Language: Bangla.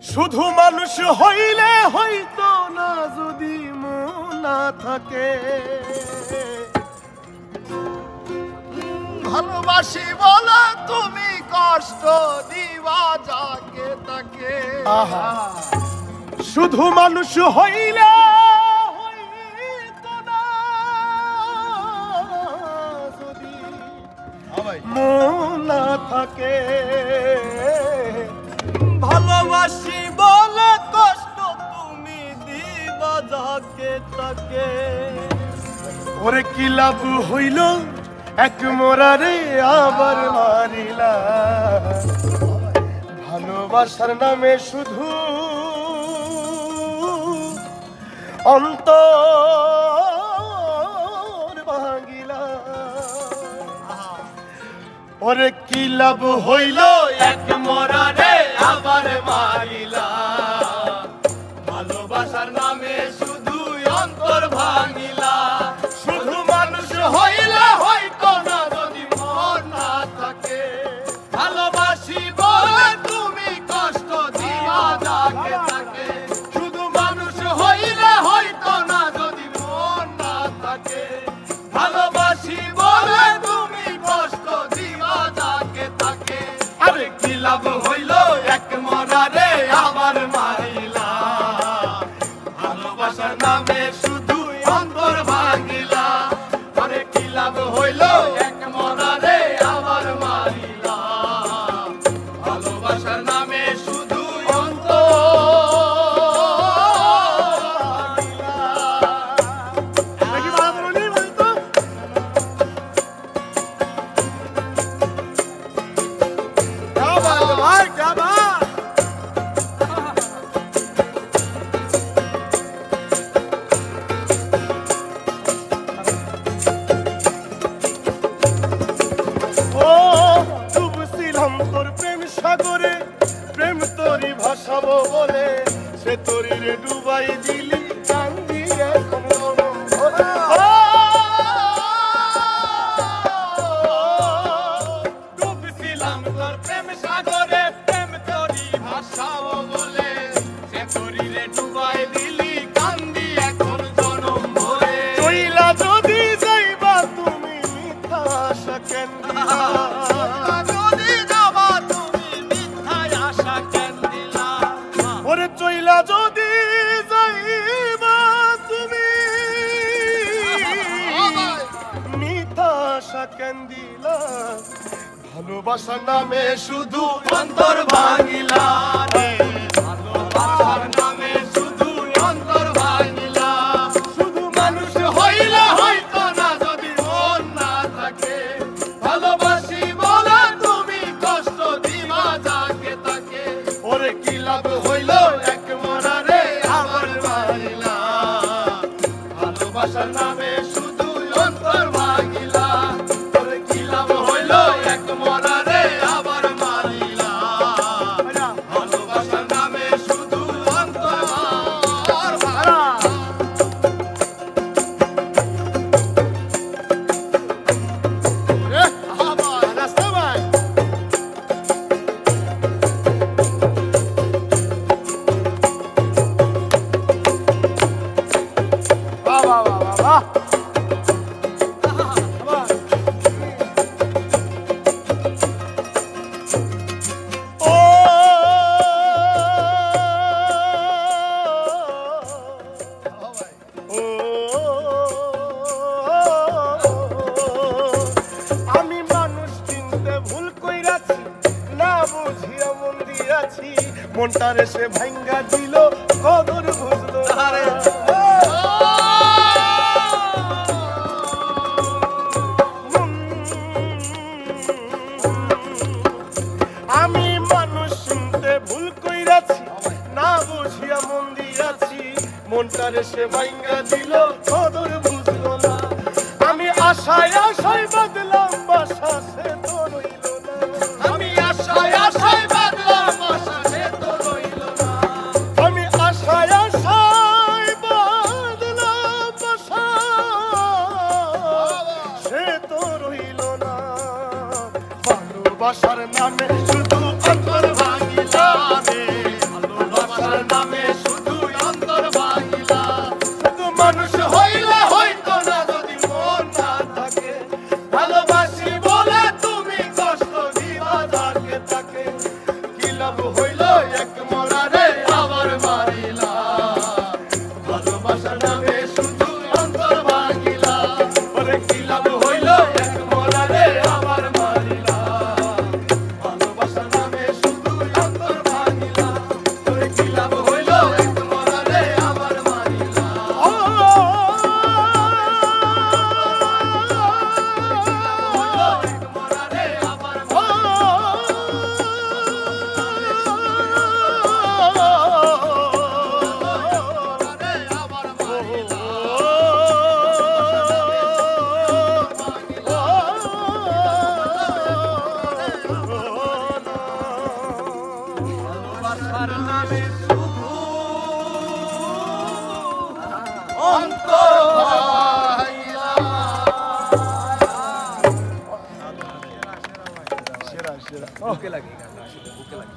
শুধু মানুষ হইলে হইতো না যদি মন না থাকে। ভালোবাসি বলে তুমি কষ্ট দিবা যাকে তাকে। আহা, শুধু মানুষ হইলে হইতো না যদি মন না থাকে। ভালোবাসি বলে কষ্ট তুমি দিবা যাকে তাকে। ওরে কি লাভ হইল এক মোরারে আবার মারিলা। ভালোবাসার নামে শুধু অন্তর ভাঙিলা। ওরে কি লাভ হইল এক মোরারে আবার মারিলা। ভালোবাসার নামে শুধু অন্তর ভাঙিলা। শুধু মানুষ হইলে হয়তো না যদি মন না থাকে। ভালোবাসি বলে তুমি কষ্ট দিবা যাকে তাকে। শুধু মানুষ হইলে হয়তো না যদি মন না থাকে। ভালোবাসি বলে তুমি কষ্ট দিবা যাকে তাকে। আরে কি লাভ হইল এক মরারে আবার মারিলা। ভালোবাসার নামে শুধু অন্তর ভাঙিলা। আরে কি লাভ হইল এক মরারে আবার মারিলা। ভালোবাসার নামে শুধু অন্তর সাগরে প্রেম তোরি ভাসাবো বলে সে তোরি রে ডুবাই দিলি কান্দি এখন ডুবছিলাম তোর প্রেম সাগরে। প্রেম তোরি ভাসাবো বলে সে তোরি রে ডুবাই দিলি কান্দি এখন জনম ভরে। চইলা যদি যাইবা তুমি মিথ্যা আশা কেন দিলা। যদি যাবা তুমি মিথ্যায় আশা কেন দিলা। ওরে চইলা যদি যাইবা তুমি মিথ্যা আশা কেন দিলা। ভালোবাসার নামে শুধু অন্তর ভাঙিলা রে। ভালোবাসার নামে শুধু অন্তর ভাঙিলা। শুধু মানুষ হইলে হয়তো না যদি মন না থাকে। ভালোবাসি বলে তুমি কষ্ট দিবা যাকে তাকে। ওরে কি লাভ হইল এক মরারে আবার মারিলা। ভালোবাসার নামে শুধু অন্তর ভাঙিলা। ওরে কি লাভ হইল এক মরারে আবার মারিলা। ভালোবাসার নামে শুধু অন্তর ভাঙিলা। আমি মানুষ চিনতে ভুল কইরাছি না বুঝিয়া মন দিয়াছি। মনটারে সে ভাঙ্গা দিল কদর বুঝলো না। আমি মানুষ চিনতে ভুল কইরাছি না বুঝিয়া মন দিয়াছি। মনটারে সে ভাঙ্গা দিল কদর বুঝলো না। আমি আশায় আশায় বাদলাম বাসা সে তো রইল না। আমি আশায় আশায় বাঁধলাম আশা সে তো রইল না। আমি আশায় আশায় বাদলাম বাসা সে তো রইল না। ভালোবাসার নামে শুধু অন্তর ভাঙিলা রে। শুধু অন্তর ভাইরা। সেরা সেরা বুকে লাগে গানটা আসলে বুকে লাগে